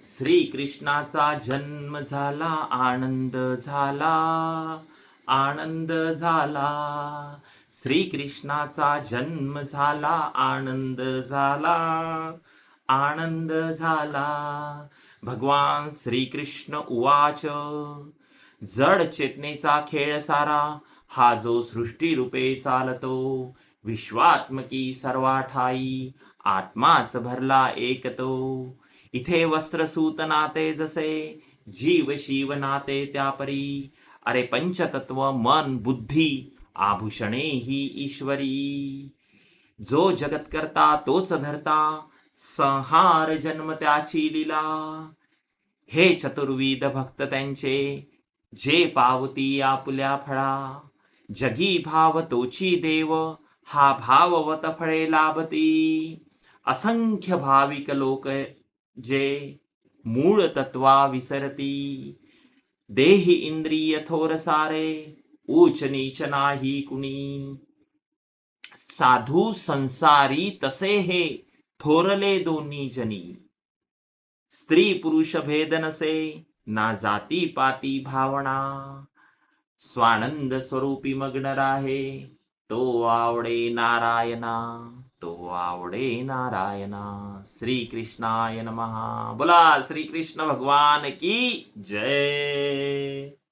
श्रीकृष्णाचा जन्म झाला, आनंद झाला, आनंद झाला. श्रीकृष्णाचा जन्म झाला, आनंद झाला, आनंद झाला. भगवान श्रीकृष्ण उवाच. जड चेतनेचा खेळ सारा, हा जो सृष्टीरूपे चालतो, विश्वात्मकी सर्वा ठाई, आत्माच भरला एकतो. इथे वस्त्र सूत नाते जसे, जीव शिव नाते त्यापरी. अरे पंचतत्व मन बुद्धी, आभूषणे ही ईश्वरी. जो जगत करता तोच धरता, संहार जन्म त्याची लीला. हे चतुर्विध भक्त त्यांचे, जे पावती आपुल्या फळा. जगी भाव तोची देव, हा भाववत फळे लाभती. असंख्य भाविक लोक जे, मूळ तत्वा विसरती. देही इंद्रिय थोर सारे, ऊच नीच नाही कुणी. साधू संसारी तसे हे, थोरले दोन्ही जनी. स्त्री पुरुष भेद नसे, ना जाती पाती भावना. स्वानंद स्वरूपी मग्न राहे, तो आवडे नारायणा, तो आवडे नारायणा. श्री कृष्णाय नमः. बोला श्री कृष्ण भगवान की जय.